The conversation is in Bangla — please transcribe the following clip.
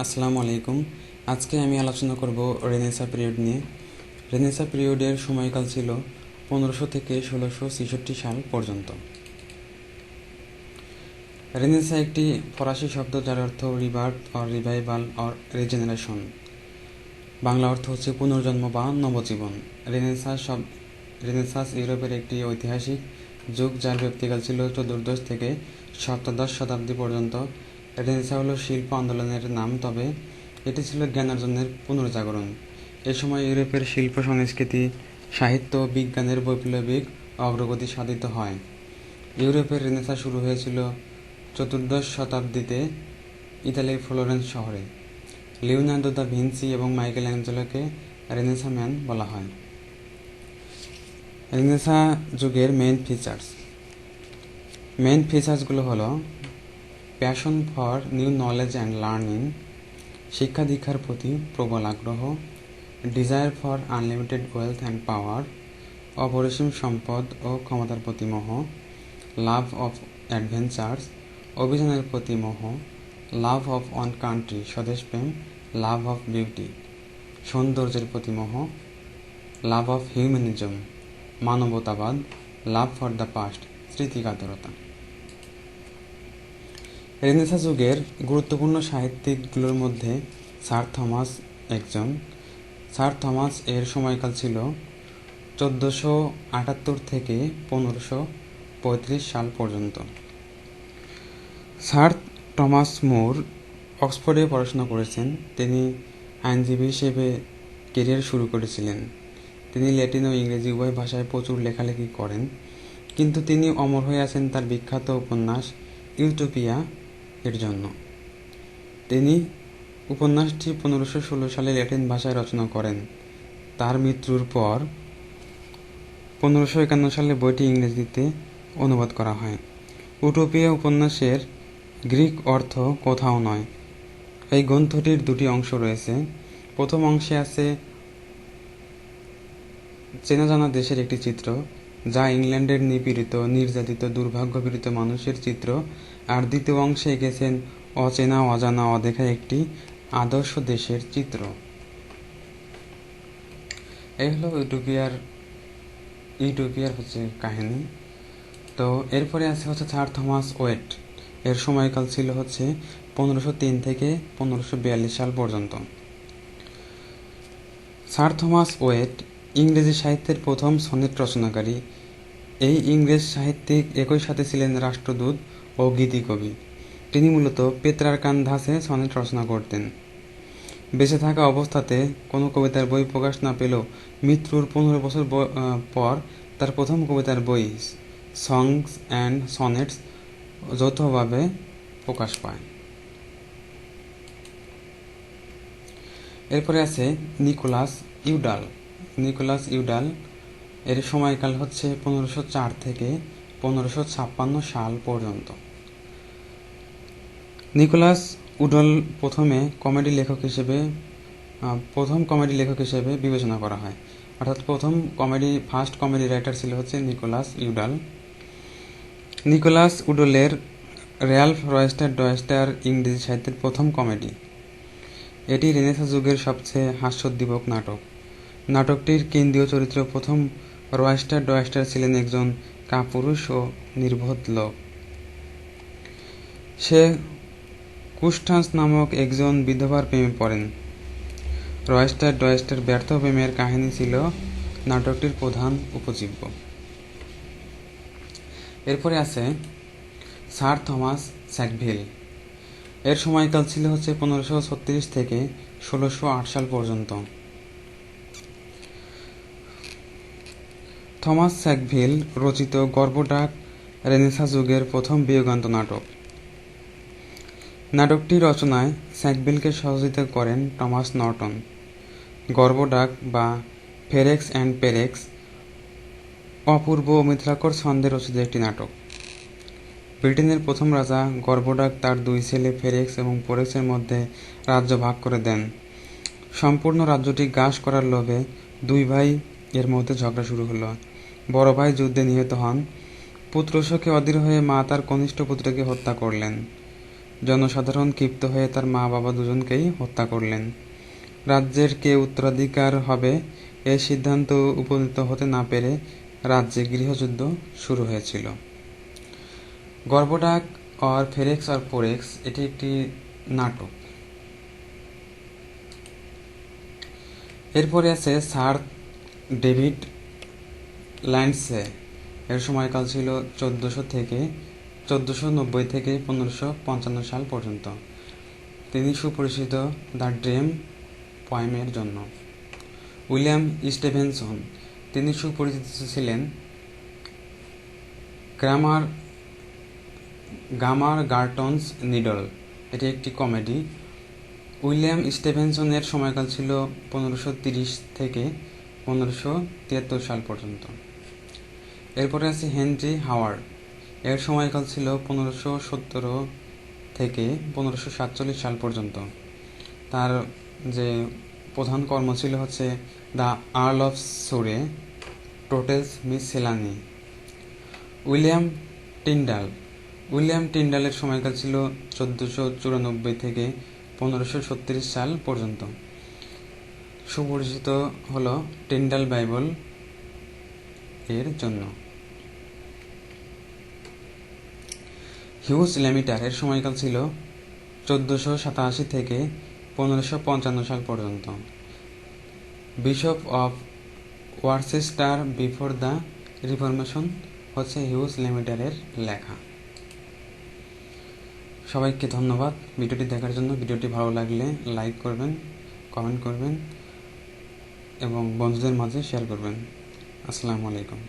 আসসালামু আলাইকুম। আজকে আমি আলোচনা করব রেনেসাঁ পিরিয়ড নিয়ে। রেনেসাঁ পিরিয়ডের সময়কাল ছিল 1500 থেকে 1666 সাল পর্যন্ত। রেনেসাঁ একটি ফরাসি শব্দ যার অর্থ rebirth or revival or regeneration. Bangla অর্থ হচ্ছে পুনর্জন্ম বা নবজীবন। রেনেসাঁস ইউরোপের একটি ঐতিহাসিক যুগ যার ব্যক্তিকাল ছিল চতুর্দশ থেকে সপ্তদশ শতাব্দী পর্যন্ত। রেনেসাঁ হলো শিল্প আন্দোলনের নাম, তবে এটি ছিল জ্ঞানার্জনের পুনর্জাগরণ। এ সময় ইউরোপের শিল্প সংস্কৃতি, সাহিত্য ও বিজ্ঞানের বৈপ্লবিক অগ্রগতি সাধিত হয়। ইউরোপের রেনেসাঁ শুরু হয়েছিল চতুর্দশ শতাব্দীতে ইতালির ফ্লোরেন্স শহরে। লিওনার্দো দা ভিঞ্চি এবং মাইকেল অ্যাঞ্জেলোকে রেনেসাঁ ম্যান বলা হয়। রেনেসাঁ যুগের মেইন ফিচার্সগুলো হলো passion for new knowledge and learning, শিক্ষা দীক্ষার প্রতি প্রবল আগ্রহ, desire for unlimited wealth and power, অপরিসীম সম্পদ ও ক্ষমতার প্রতি মোহ, লাভ অফ অ্যাডভেঞ্চার্স, অভিযানের প্রতি মোহ, লাভ অফ ওয়ান কান্ট্রি স্বদেশপ্রেম, লাভ অফ বিউটি, সৌন্দর্যের প্রতি মোহ, লাভ অফ হিউম্যানিজম মানবতাবাদ, লাভ ফর দ্য পাস্ট স্মৃতিকাতরতা। রেনেসাঁ যুগের গুরুত্বপূর্ণ সাহিত্যিকগুলোর মধ্যে স্যার থমাস একজন। স্যার থমাস এর সময়কাল ছিল 1478 থেকে 1535 সাল পর্যন্ত। স্যার টমাস মুর অক্সফোর্ডে পড়াশোনা করেছেন। তিনি আইনজীবী হিসেবে কেরিয়ার শুরু করেছিলেন। তিনি ল্যাটিন ও ইংরেজি উভয় ভাষায় প্রচুর লেখালেখি করেন, কিন্তু তিনি অমর হয়ে আছেন তার বিখ্যাত উপন্যাস ইউটোপিয়া এর জন্য। তিনি উপন্যাসটি 1516 সালে ল্যাটিন ভাষায় রচনা করেন। তার মৃত্যুর পর 1551 সালে বইটি ইংরেজিতে অনুবাদ করা হয়। ইউটোপিয়া উপন্যাসের গ্রিক অর্থ কোথাও নয়। এই গ্রন্থটির দুটি অংশ রয়েছে। প্রথম অংশে আছে চেনা জানা দেশের একটি চিত্র, যা ইংল্যান্ডের নিপীড়িত, নির্যাতিত, দুর্ভাগ্যপীড়িত মানুষের চিত্র, আর দ্বিতীয় অংশে এঁকেছেন অচেনা, অজানা, অদেখা একটি আদর্শ দেশের চিত্র। এই হলো ইউটোপিয়ার হচ্ছে কাহিনী। তো এরপরে আছে হচ্ছে স্যার থমাস ওয়েট। এর সময়কাল ছিল হচ্ছে 1503 থেকে 1542 সাল পর্যন্ত। স্যার থমাস ওয়েট ইংরেজি সাহিত্যের প্রথম সনেট রচনাকারী। এই ইংরেজ সাহিত্যিক একই সাথে ছিলেন রাষ্ট্রদূত ও গীতিকবি। তিনি মূলত পেত্রারকান্দাসে সনেট রচনা করতেন। বেঁচে থাকা অবস্থাতে কোনো কবিতার বই প্রকাশ না পেলেও মৃত্যুর 15 বছর পর তার প্রথম কবিতার বই সংস অ্যান্ড সনেটস যৌথভাবে প্রকাশ পায়। এরপরে আছে নিকোলাস ইউডাল। এর সময়কাল হচ্ছে 1504 থেকে 1556 সাল পর্যন্ত। নিকোলাস উডল প্রথম কমেডি লেখক হিসেবে বিবেচনা করা হয়, অর্থাৎ ফার্স্ট কমেডি রাইটার ছিল হচ্ছে নিকোলাস ইউডাল। নিকোলাস উডলের র্যালফ রয়েস্টার ডয়েস্টার ইংরেজি সাহিত্যের প্রথম কমেডি। এটি রেনেসাঁ যুগের সবচেয়ে হাস্যোদ্দীপক নাটক। নাটকটির কেন্দ্রীয় চরিত্র প্রথম রয়েস্টার ডয়েস্টার ছিলেন একজন কাপুরুষ ও নির্বোধ লোক। সে কুস্টান্স নামক একজন বিধবার প্রেমে পড়েন। রয়েস্টার ডয়েস্টার ব্যর্থ প্রেমের কাহিনী ছিল নাটকটির প্রধান উপজীব্য। এরপরে আছে স্যার থমাস স্যাকভিল। এর সময়কাল ছিল হচ্ছে 1536 থেকে 1608 সাল পর্যন্ত। থমাস স্যাকভিল রচিত গর্ভডাক রেনেসাঁ যুগের প্রথম বিয়োগান্ত নাটক। নাটকটি রচনায় স্যাকভিলকে সহযোগিতা করেন টমাস নর্টন। গর্ভডাক বা ফেরেক্স অ্যান্ড পেরেক্স অপূর্ব ও মিথ্যাকর ছন্দে রচিত একটি নাটক। ব্রিটেনের প্রথম রাজা গর্ভডাক তার দুই ছেলে ফেরেক্স এবং পোরেক্সের মধ্যে রাজ্য ভাগ করে দেন। সম্পূর্ণ রাজ্যটি গ্রাস করার লোভে দুই ভাই এর মধ্যে ঝগড়া শুরু হলো। বড় ভাই যুদ্ধে নিহত হন। পুত্র শোকে অধীর হয়ে মা তার কনিষ্ঠ পুত্রকে হত্যা করলেন। জনসাধারণ ক্ষিপ্ত হয়ে তার মা বাবা দুজনকেই হত্যা করলেন। রাজ্যের কে উত্তরাধিকার হবে এ সিদ্ধান্ত উপনীত হতে না পেরে রাজ্যে গৃহযুদ্ধ শুরু হয়েছিল। গর্ভডাক অর ফেরেক্স অর পোরেক্স এটি একটি নাটক। এরপরে আছে স্যার ডেভিড ল্যান্ডসে। এর সময়কাল ছিল 1490 থেকে 1555 সাল পর্যন্ত। তিনি সুপরিচিত দ্য ড্রিম পোয়েমের জন্য। উইলিয়াম স্টিভেনসন, তিনি সুপরিচিত ছিলেন গামার গার্টনস নিডল, এটি একটি কমেডি। উইলিয়াম স্টিভেনসনের সময়কাল ছিল 1530 থেকে 1573 সাল পর্যন্ত। এরপরে আছে হেনরি হাওয়ার্ড। এর সময়কাল ছিল 1517 থেকে 1547 সাল পর্যন্ত। তার যে প্রধান কর্ম ছিল হচ্ছে দ্য আর্ল অফ সুরে, টোটেলস মিস সেলানি। উইলিয়াম টিন্ডালের সময়কাল ছিল 1494 থেকে 1536 সাল পর্যন্ত। সুপরিচিত হল টিন্ডাল বাইবেল এর জন্য। হিউজ ল্যামিটার, এর সময়কাল ছিল 1487 থেকে 1555 সাল পর্যন্ত। Bishop of Worcester before the Reformation হচ্ছে হিউজ ল্যামিটারের লেখা। সবাইকে ধন্যবাদ ভিডিওটি দেখার জন্য। ভিডিওটি ভালো লাগলে লাইক করবেন, কমেন্ট করবেন এবং বন্ধুদের মাঝে শেয়ার করবেন। আসসালামু আলাইকুম।